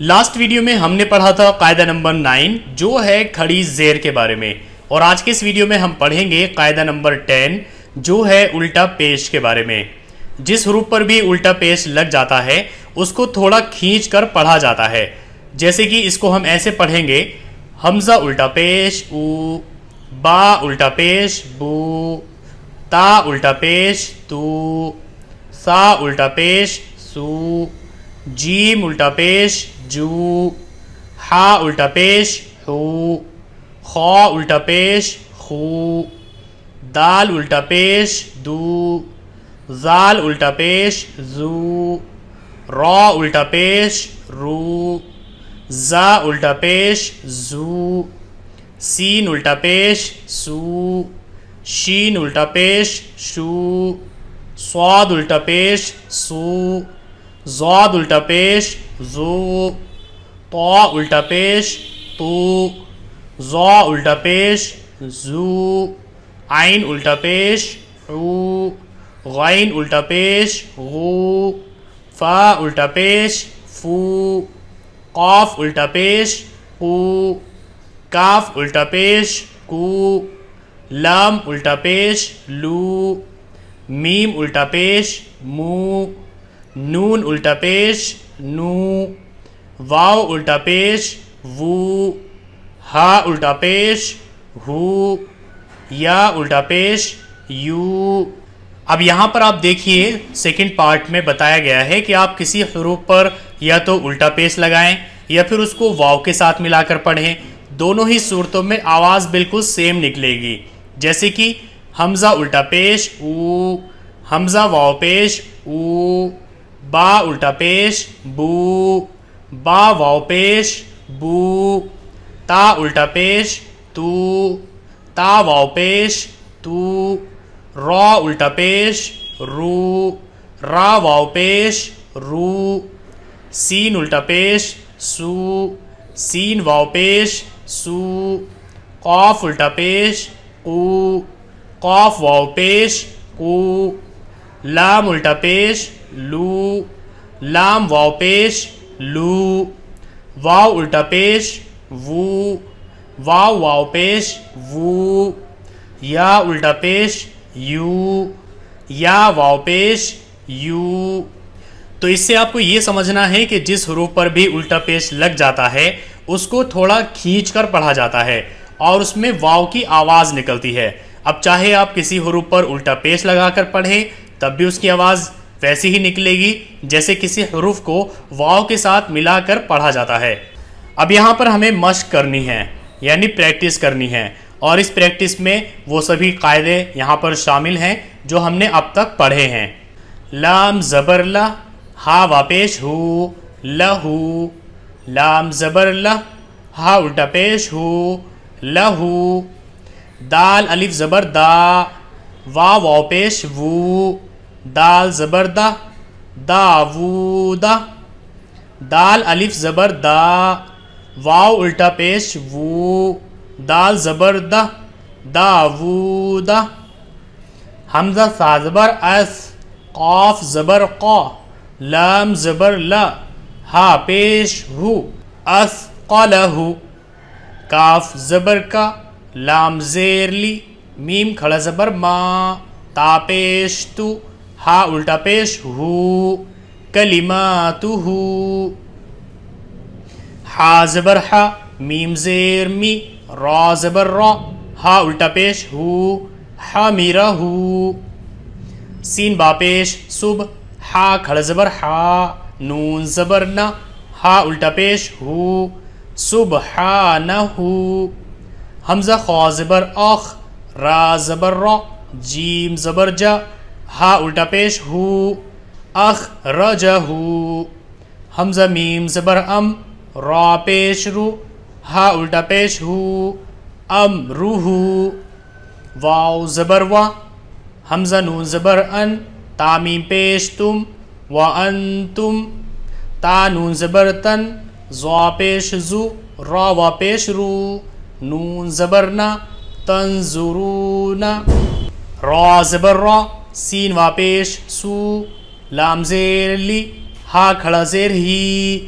Last video میں ہم نے پڑھا تھا قاعدہ نمبر 9 جو ہے کھڑی زیر کے بارے میں، اور آج کے اس ویڈیو میں ہم پڑھیں گے قاعدہ نمبر 10 جو ہے الٹا پیش کے بارے میں۔ جس حروف پر بھی الٹا پیش لگ جاتا ہے اس کو تھوڑا کھینچ کر پڑھا جاتا ہے، جیسے کہ اس کو ہم ایسے پڑھیں گے: حمزہ الٹا پیش او، با الٹا پیش بو، تا الٹا پیش تو، سا الٹا پیش سو، جیم الٹا پیش جو، ہا الٹا پیش ہو، خا الٹا پیش خو، دال الٹا پیش دو، زال الٹا پیش زو، را الٹا پیش رو، زا الٹا پیش زو، سین الٹا پیش سو، شین الٹا پیش شو، صاد الٹا پیش سو، ضاد الٹا پیش زو، طا الٹا پیش تو، ظا الٹا پیش زو، عین الٹا پیش عو، غین الٹا پیش غو، فا الٹا پیش فو، قاف الٹا پیش قو، کاف الٹا پیش کو، لام الٹا پیش لو، میم الٹا پیش مو، نون الٹا پیش نو، واو الٹا پیش وو، ہا الٹا پیش ہو، یا الٹا پیش یو۔ اب یہاں پر آپ دیکھیے سیکنڈ پارٹ میں بتایا گیا ہے کہ آپ کسی حروف پر یا تو الٹا پیش لگائیں یا پھر اس کو واو کے ساتھ ملا کر پڑھیں، دونوں ہی صورتوں میں آواز بالکل سیم نکلے گی۔ جیسے کہ حمزہ الٹا پیش او، حمزہ واو پیش او، با الٹا پیش بو، با واو پیش بو، تا الٹا پیش تو، تا واو پیش تو، را الٹا پیش رو، را واو پیش رو، سین الٹا پیش سو، سین واو پیش سو، قاف الٹا پیش قو، قاف واو پیش قو، لام الٹا پیش لو، لام واو پیش لو، واو الٹا پیش وو، واو واو پیش وو، یا الٹا پیش یو، یا واو پیش یو۔ تو اس سے آپ کو یہ سمجھنا ہے کہ جس حروف پر بھی الٹا پیش لگ جاتا ہے اس کو تھوڑا کھینچ کر پڑھا جاتا ہے اور اس میں واو کی آواز نکلتی ہے۔ اب چاہے آپ کسی حروف پر الٹا پیش لگا کر پڑھیں تب بھی اس کی آواز ویسی ہی نکلے گی جیسے کسی حروف کو واو کے ساتھ ملا کر پڑھا جاتا ہے۔ اب یہاں پر ہمیں مشق کرنی ہے، یعنی پریکٹس کرنی ہے، اور اس پریکٹس میں وہ سبھی قاعدے یہاں پر شامل ہیں جو ہم نے اب تک پڑھے ہیں۔ لام زبر لا، ہا وا پیش ہو، لہو، لام زبر لا، ہا الٹا پیش ہو، لہو، دال الف زبر دا، واو واو پیش وو، دال زبر دا، داوودا، دال الف زبر دا، واو الٹا پیش وو، دال زبر دا، داوودا، حمزہ سا زبر اس، قاف زبر قا، لام زبر لا، ہا پیش ہو، اسقلہ، کاف زبر کا، لام زیر لی، میم کھڑا زبر ما، تا پیش تو، ہا الٹا پیش ہو، کلماتہ، ہا زبر ہا، میم زیر می، را زبر را، ہا الٹا پیش ہو، حمیرہ، سین با پیش صبح، ہا کھڑا زبر ہا، نون زبر نا، ہا الٹا پیش ہو، سبحانہ، حمزہ خا زبر اخ، را زبر را، جیم زبر جا، ہا الٹا پیش ہو، اخرجہ، حمزہ میم زبر ام، را پیش رو، ہا الٹا پیش ہو، امرہ، واو زبر وا، حمزہ نون زبر ان، تا میم پیش تم، وانتم، تا نون زبر تن، ضا پیش زو، را وا پیش رو، نون زبر نا، تنظرون، را زبر را، سین وا پیش سو، لام زیر لی، ہا کھڑا زیر ہی،